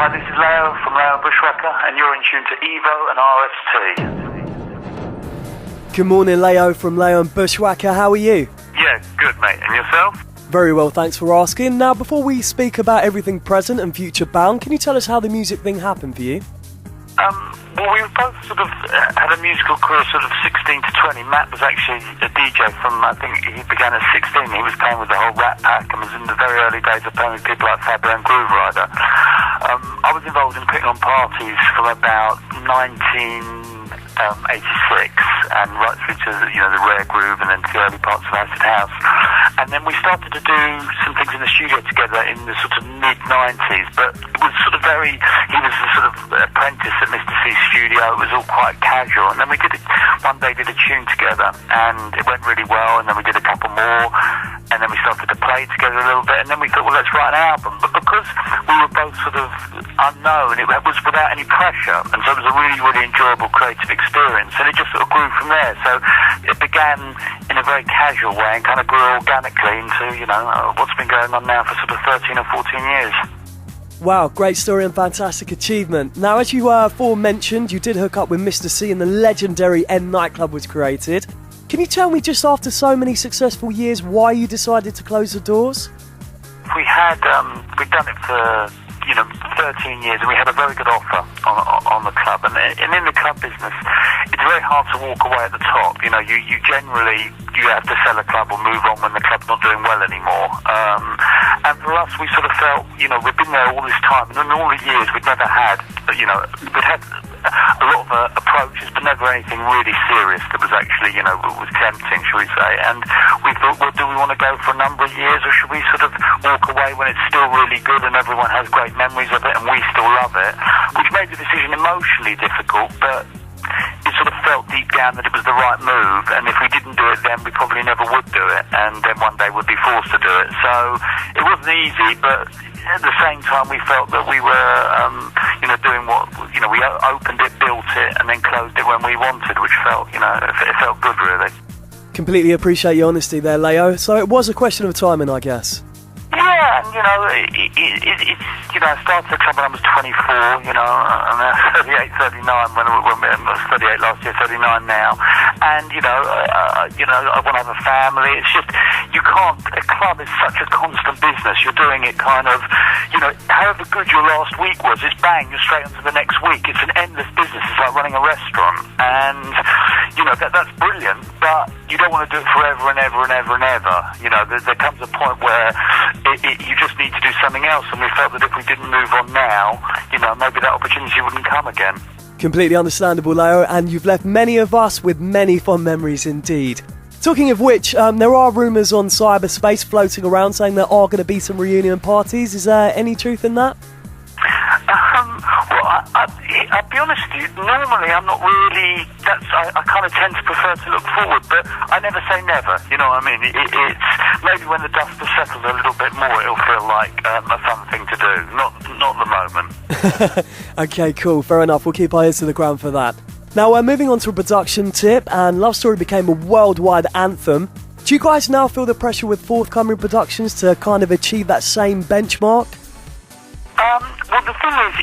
Hi, this is Layo from Layo Bushwacka, and you're in tune to Evo and RST. Good morning, Layo from Layo Bushwacka. How are you? Yeah, good, mate. And yourself? Very well, thanks for asking. Now, before we speak about everything present and future bound, can you tell us how the music thing happened for you? Well, we both sort of had a musical career sort of 16 to 20. Matt was actually a DJ from, I think he began at 16. He was playing with the whole Rat Pack and was in the very early days of playing with people like Fabio and Groove Rider. I was involved in putting on parties from about 1986 and right through to the Rare Groove and then to the early parts of Acid House. And then we started to do some things in the studio together in the sort of mid-90s, but it was sort of he was a sort of apprentice at Mr. C's studio. It was all quite casual. And then we one day did a tune together, and it went really well, and then we did a couple more, and then we started to play together a little bit, and then we thought, well, let's write an album. But because we were both sort of unknown, it was without any pressure, and so it was a really, really enjoyable creative experience, and it just sort of grew from there. So it began in a very casual way and kind of grew organically into, what's been going on now for sort of 13 or 14 years. Wow, great story and fantastic achievement. Now, as you aforementioned, you did hook up with Mr. C and the legendary End Nightclub was created. Can you tell me, just after so many successful years, why you decided to close the doors? We'd done it for 13 years, and we had a very good offer on the club. And in the club business, it's very hard to walk away at the top. You generally have to sell a club or move on when the club's not doing well anymore. And for us, we sort of felt, we've been there all this time, and in all the years we'd never had, we'd had a lot of approaches, but never anything really serious that was actually, was tempting, shall we say. And we thought, well, do we want to go for a number of years, or should we sort of walk away when it's still really good and everyone has great memories of it and we still love it? Which made the decision emotionally difficult, but it sort of felt deep down that it was the right move, and if we didn't do it then, we probably never would do it, and then one day we'd be forced to do it. So it wasn't easy, but at the same time we felt that we were doing what we opened it, built it, and then closed it when we wanted, which felt it felt good, really. Completely appreciate your honesty there, Layo. So it was a question of timing, I guess. Yeah, and I started the club when I was 24, and 38, 39 when I was 38 last year, 39 now, and I want to have a family. It's just, a club is such a constant business. You're doing it kind of, however good your last week was, it's bang, you're straight onto the next week. It's an endless business. It's like running a restaurant, and that's brilliant, but you don't want to do it forever and ever and ever and ever. There comes a point where you just need to do something else, and we felt that if we didn't move on now, maybe that opportunity wouldn't come again. Completely understandable, Layo, and you've left many of us with many fond memories indeed. Talking of which, there are rumours on cyberspace floating around saying there are going to be some reunion parties. Is there any truth in that? Well, I'll be honest with you, normally I'm not really, I kind of tend to prefer to look forward, but I never say never, you know what I mean? It's maybe when the dust has settled a little bit more, it'll feel like a fun thing to do, not at the moment. Okay, cool, fair enough, we'll keep our ears to the ground for that. Now, we're moving on to a production tip, and Love Story became a worldwide anthem. Do you guys now feel the pressure with forthcoming productions to kind of achieve that same benchmark? Well, the thing is,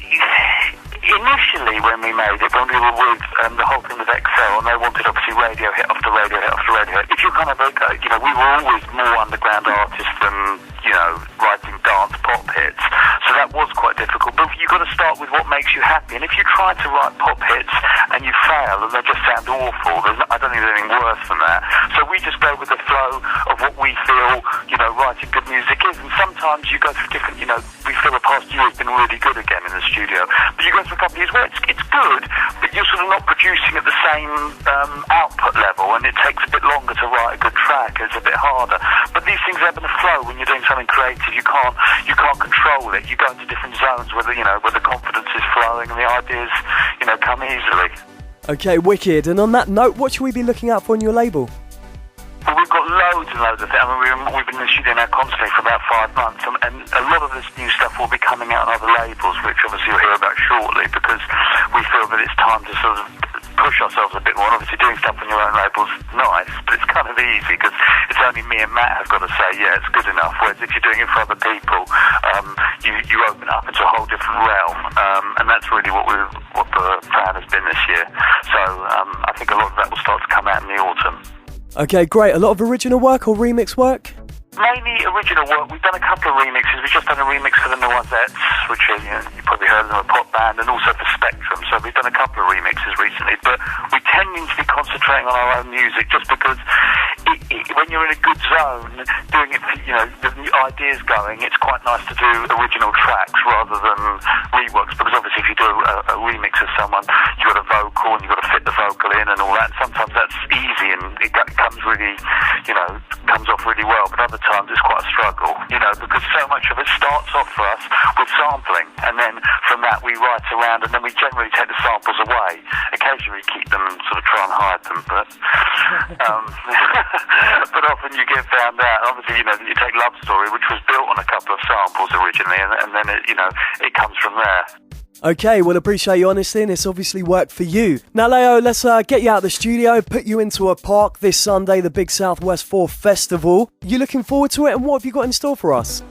initially when we made it, when we were with the whole thing with Excel, and they wanted obviously radio hit after radio hit after radio hit, if you kind of, we were always more underground artists than, writing dance pop hits, so that was quite difficult. But you've got to start with what makes you happy, and if you try to write pop hits and you fail and they just sound awful, I don't think there's anything worse than that. So we just go with the flow of what we feel, writing good music is, and sometimes you go through different, we feel the past year has been really good again in the studio, but you go through a couple of years where it's good, but you're sort of not producing at the same output level, and it takes a bit longer to write a good track. It's a bit harder, but these things ebb and flow. When you're doing something creative, you can't control it. You go into different zones where the confidence is flowing and the ideas come easily. Okay, wicked. And on that note, what should we be looking out for on your label? Well, we've got loads and loads of things. We've been in the studio now constantly for about 5 months, and a lot of this new stuff will be coming out on other labels, which obviously you'll hear about shortly, because we feel that it's time to sort of push ourselves a bit more. And obviously doing stuff on your own label's nice, but it's kind of easy because it's only me and Matt have got to say, yeah, it's good enough. Whereas if you're doing it for other people, you open up into a whole different realm, and that's really what the plan has been this year. So I think a lot of that will start to come out in the autumn. Okay, great. A lot of original work or remix work? Mainly original work. We've done a couple of remixes. We've just done a remix for the Noisettes, which are, you probably heard of them, a pop band, and also for Spectrum. So we've done a couple of remixes recently, but we tend to be concentrating on our own music just because when you're in a good zone, doing it, the new ideas going, it's quite nice to do original tracks rather than reworks, because obviously if you do a remix of someone, you've got a vocal and you've got to fit the vocal in and all that. Sometimes that's easy and it comes really, comes off really well, but other times it's quite a struggle, because so much of it starts off for us with sampling, and then from that we write around, and then we generally take the samples away. Occasionally we keep them, sort of try and hide them, but but often you get found out. Obviously, you take Love Story, which was built on a couple of samples originally, and then it comes from there. Okay, well, appreciate your honesty, and it's obviously worked for you. Now, Layo, let's get you out of the studio, put you into a park this Sunday, the Big Southwest 4 Festival. You looking forward to it, and what have you got in store for us?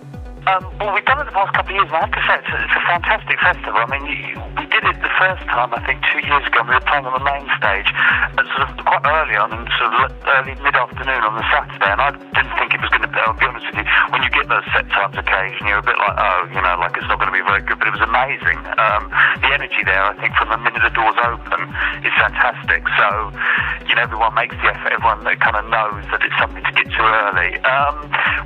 Well, we've done it the past couple of years, and I have to say it's a fantastic festival. I mean, we did it the first time, I think, 2 years ago. We were playing on the main stage at sort of quite early on, and sort of early mid-afternoon on the Saturday, and I didn't think it was going to be, I'll be honest with you, when you get those set times occasion, you're a bit like, like it's not going to be very good, but it was amazing. The energy there, I think, from the minute the doors open is fantastic. So, everyone makes the effort, everyone kind of knows that it's something to get to early.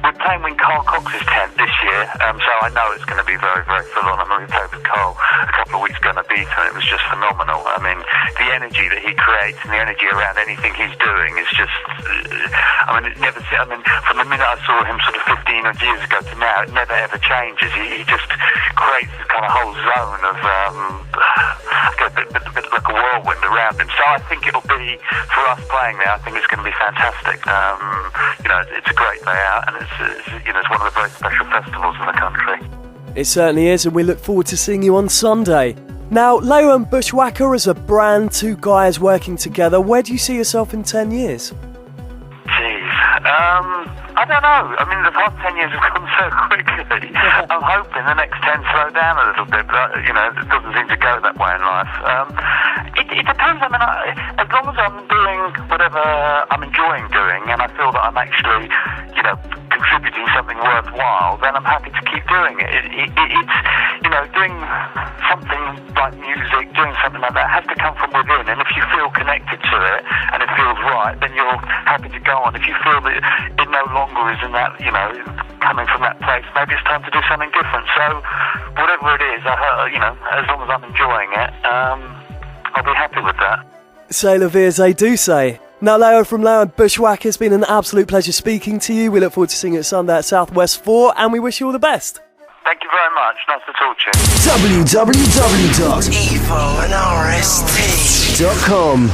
We're playing in Carl Cox's tent this year, so I know it's going to be very, very full on. I mean, we played with Carl a couple of weeks ago in Ibiza, and it was just phenomenal. I mean, the energy that he creates and the energy around anything he's doing is just, from the minute I saw him sort of 15 odd years ago to now, it never ever changes. He just creates this kind of whole zone of, a bit like a whirlwind around him. So I think it'll be, for us playing there, I think it's going to be fantastic. It's a great day out, and it's one of the very special festivals in the country. It certainly is, and we look forward to seeing you on Sunday. Now, Layo and Bushwacker as a brand, two guys working together, where do you see yourself in 10 years? I don't know. I mean, the past 10 years have gone so quickly. I'm hoping the next 10 slow down a little bit, but, it doesn't seem to go that way in life. It depends. I mean, as long as I'm doing whatever I'm enjoying doing, and I feel that I'm actually, contributing something worthwhile, then I'm happy to keep doing it. It's doing something like music, doing something like that has to come from within, and if you feel connected to it and it feels right, then you're happy to go on. If you feel that it no longer is in that, coming from that place, maybe it's time to do something different. So whatever it is, as long as I'm enjoying it, I'll be happy with that. C'est la vie, as they do say. Now, Layo from Layo Bushwacka, it's been an absolute pleasure speaking to you. We look forward to seeing you at Sunday at Southwest 4, and we wish you all the best. Thank you very much. Nice to talk to you. www.evorst.com